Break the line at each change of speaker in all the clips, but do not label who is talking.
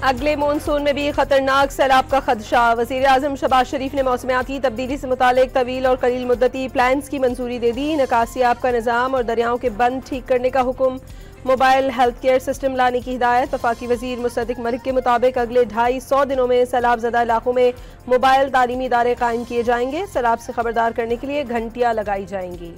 अगले मानसून में भी खतरनाक सैलाब का खदशा। वज़ीर आज़म शहबाज शरीफ ने मौसमियाती तब्दीली से मुतालिक तवील और कलील मुद्दती प्लान्स की मंजूरी दे दी। निकासियाब का निज़ाम और दरियाओं के बंद ठीक करने का हुक्म। मोबाइल हेल्थ केयर सिस्टम लाने की हिदायत। वफाकी वज़ीर मुसद्दिक मलिक के मुताबिक अगले 250 दिनों में सैलाब ज़दा इलाकों में मोबाइल तालीमी इदारे कायम किए जाएंगे। सैलाब से खबरदार करने के लिए घंटियाँ लगाई जाएंगी।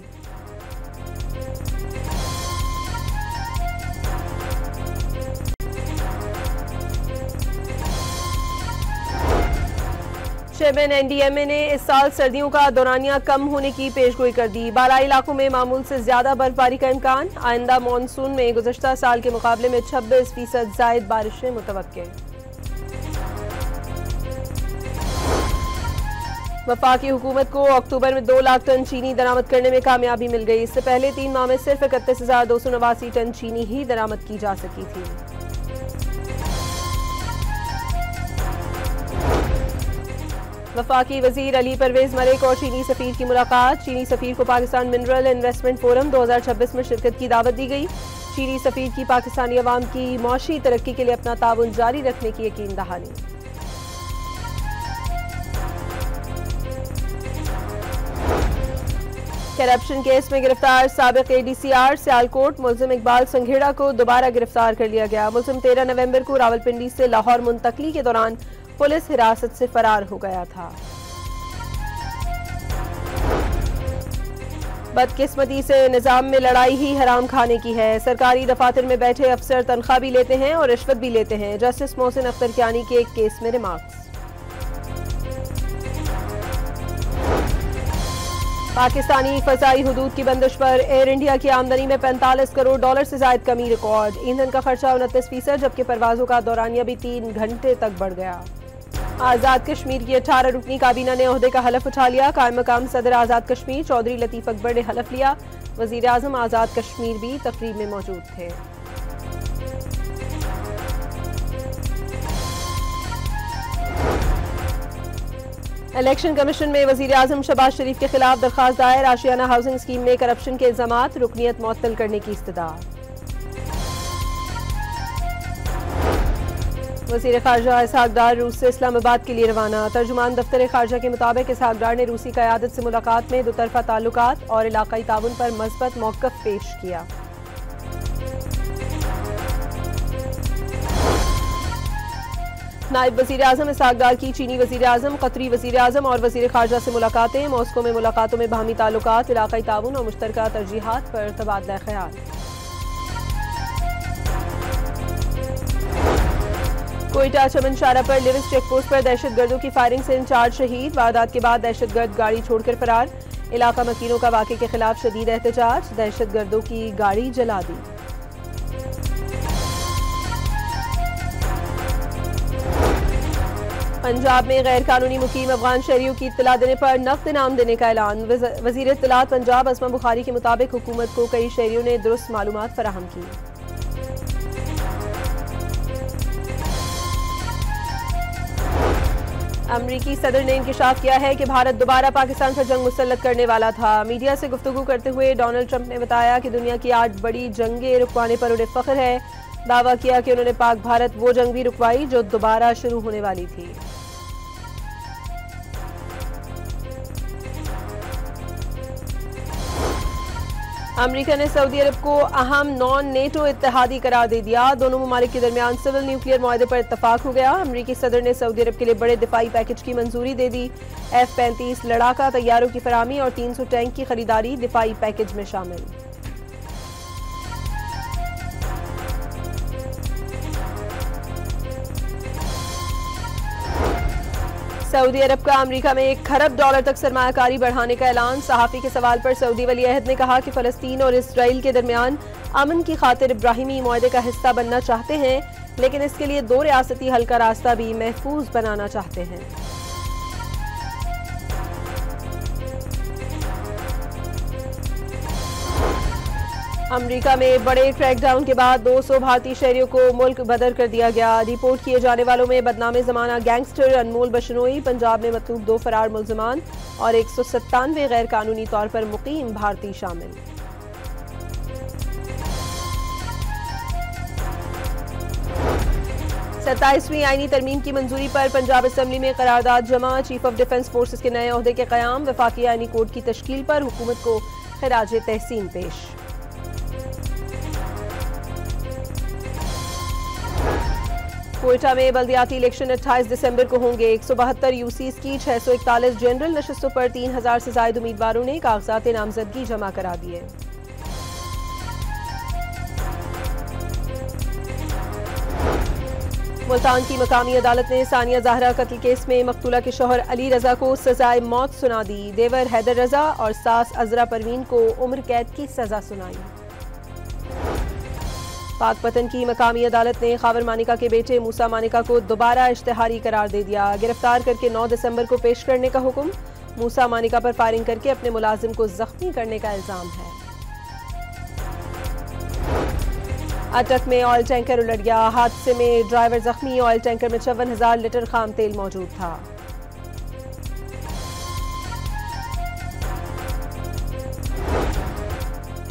चेयरमैन NDMA ने इस साल सर्दियों का दौरानिया कम होने की पेशगोई कर दी। बालाई इलाकों में मामूल से ज्यादा बर्फबारी का इम्कान। आइंदा मानसून में गुज़श्ता साल के मुकाबले में 26% जायद बारिशें मुतवक्के। वफाकी हुकूमत को अक्टूबर में 2 लाख टन चीनी दरामद करने में कामयाबी मिल गई। इससे पहले 3 माह में सिर्फ 31,289 टन चीनी ही दरामद की जा सकी थी। वफाकी वजीर अली परवेज मलिक और चीनी सफीर की मुलाकात। चीनी सफीर को पाकिस्तान मिनरल इन्वेस्टमेंट फोरम 2026 में शिरकत की दावत दी गई। चीनी सफीर की पाकिस्तानी अवाम की मौशी तरक्की के लिए अपना ताउन जारी रखने की यकीन दहानी। करप्शन केस में गिरफ्तार साबिक ADCR सियालकोट मुलजिम इकबाल संघेड़ा को दोबारा गिरफ्तार कर लिया गया। मुलजिम 13 नवंबर को रावलपिंडी से लाहौर मुंतकली के दौरान पुलिस हिरासत से फरार हो गया था। बदकिस्मती से निजाम में लड़ाई ही हराम खाने की है। सरकारी दफातर में बैठे अफसर तनख्वाह भी लेते हैं और रिश्वत भी लेते हैं। जस्टिस मोहसिन अख्तर कियानी के एक केस में रिमार्क्स। पाकिस्तानी फजाई हुदूद की बंदिश पर एयर इंडिया की आमदनी में 45 करोड़ डॉलर से ज्यादा कमी रिकॉर्ड। ईंधन का खर्चा 29%, जबकि परवाजों का दौरानिया भी 3 घंटे तक बढ़ गया। आज़ाद कश्मीर की 18 रुकनी काबीना ने ओहदे का हलफ उठा लिया। कायम मकाम सदर आज़ाद कश्मीर चौधरी लतीफ अकबर ने हलफ लिया। वज़ीर आज़म आज़ाद कश्मीर भी तकरीब में मौजूद थे। इलेक्शन कमीशन में वज़ीर आज़म शहबाज शरीफ के खिलाफ दरखास्त दायर। आशियाना हाउसिंग स्कीम में करप्शन के इल्जामात, रुकनियत मुअत्तल करने की इस्तदा। वज़ीर ख़ारजा इसहाक डार रूस से इस्लामाबाद के लिए रवाना। तर्जुमान दफ्तर ख़ारजा के मुताबिक इसहाक डार ने रूसी क़यादत से मुलाकात में दोतरफ़ा ताल्लुकात और इलाक़ाई ताउन पर मज़बूत मौक़िफ़ पेश किया। नायब वज़ीर आज़म इसहाक डार की चीनी वज़ीर आज़म, कतरी वज़ीर आज़म और वज़ीर ख़ारजा से मुलाकातें। मॉस्को में मुलाकातों में बाहमी ताल्लुकात, इलाक़ाई ताउन और मुश्तरका तरजीहात पर तबादला ख़याल। कोयटा चमनशारा पर लिविस चेक पोस्ट पर दहशतगर्दों की फायरिंग से इंचार्ज शहीद। वारदात के बाद दहशतगर्द गाड़ी छोड़कर फरार। इलाका मकीनों का वाक़े के खिलाफ शदीद एहतजाज, दहशतगर्दों की गाड़ी जला दी। पंजाब में गैर कानूनी मुकीम अफगान शहरियों की इत्तला देने पर नफ्त इनाम देने का ऐलान। वज़ीर इत्तलात पंजाब असमा बुखारी के मुताबिक हुकूमत को कई शहरियों ने दुरुस्त मालूमात फराहम की। अमरीकी सदर ने इंकशाफ किया है कि भारत दोबारा पाकिस्तान पर जंग मुसल्लत करने वाला था। मीडिया से गुफ्तगू करते हुए डोनाल्ड ट्रंप ने बताया कि दुनिया की 8 बड़ी जंगें रुकवाने पर उन्हें फख्र है। दावा किया कि उन्होंने पाक भारत वो जंग भी रुकवाई जो दोबारा शुरू होने वाली थी। अमेरिका ने सऊदी अरब को अहम नॉन नेटो इत्तेहादी करार दे दिया। दोनों ममालिक के दरमियान सिविल न्यूक्लियर मुआहदे पर इत्तफाक हो गया। अमेरिकी सदर ने सऊदी अरब के लिए बड़े दिफाई पैकेज की मंजूरी दे दी। F-35 लड़ाका तैयारों की फराहमी और 300 टैंक की खरीदारी दिफाई पैकेज में शामिल। सऊदी अरब का अमेरिका में $1 खरब तक सरमायाकारी बढ़ाने का ऐलान। सहाफ़ी के सवाल पर सऊदी वली अहद ने कहा कि फ़लस्तीन और इसराइल के दरमियान अमन की खातिर इब्राहिमी मुआहदे का हिस्सा बनना चाहते हैं, लेकिन इसके लिए 2 रियासती हल का रास्ता भी महफूज बनाना चाहते हैं। अमेरिका में बड़े क्रैकडाउन के बाद 200 भारतीय शहरियों को मुल्क बदर कर दिया गया। रिपोर्ट किए जाने वालों में बदनामे ज़माना गैंगस्टर अनमोल बशनोई, पंजाब में मतलूब 2 फरार मुल्ज़िमान और 197 गैर कानूनी तौर पर मुकीम भारतीय शामिल। 27वीं आईनी तरमीम की मंजूरी पर पंजाब असम्बली में करारदाद जमा। चीफ ऑफ डिफेंस फोर्सेस के नए ओहदे के क़याम, वफाकी आईनी कोड की तश्कील पर हुकूमत को खिराज तहसीन पेश। कोयटा में बल्दियाती इलेक्शन 28 दिसंबर को होंगे। 172 यूसीज की 641 जनरल नशस्तों पर 3000 से ज्यादा उम्मीदवारों ने कागजात नामजदगी जमा करा दिए। मुल्तान की मकामी अदालत ने सानिया ज़हरा कत्ल केस में मकतूला के शौहर अली रजा को सजाए मौत सुना दी। देवर हैदर रजा और सास अजरा परवीन को उम्र कैद की सजा सुनाई। पाकपतन की मकामी अदालत ने खावर मानिका के बेटे मूसा मानिका को दोबारा इश्तिहारी करार दे दिया। गिरफ्तार करके 9 दिसंबर को पेश करने का हुक्म। मूसा मानिका पर फायरिंग करके अपने मुलाजिम को जख्मी करने का इल्जाम है। अटक में ऑयल टैंकर उलट गया। हादसे में ड्राइवर जख्मी। ऑयल टैंकर में 54,000 लीटर खाम तेल मौजूद था।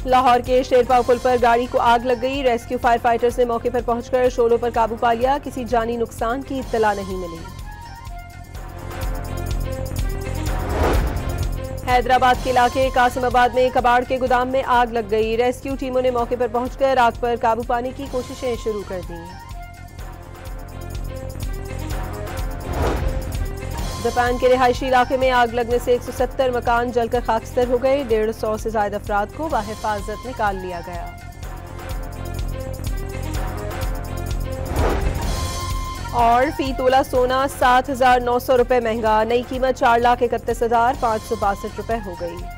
लाहौर के शेरपाव पुल पर गाड़ी को आग लग गई। रेस्क्यू फायर फाइटर्स ने मौके पर पहुंचकर शोलों पर काबू पा लिया। किसी जानी नुकसान की इत्तला नहीं मिली। हैदराबाद के इलाके कासिमाबाद में कबाड़ के गोदाम में आग लग गई। रेस्क्यू टीमों ने मौके पर पहुंचकर आग पर काबू पाने की कोशिशें शुरू कर दी। जापान के रिहायशी इलाके में आग लगने से 170 मकान जलकर खाकस्तर हो गए। 150 से ज्यादा अफराद को बाहिफाजत निकाल लिया गया। और फी तोला सोना 7,900 रुपये महंगा। नई कीमत 4,31,562 रुपये हो गई।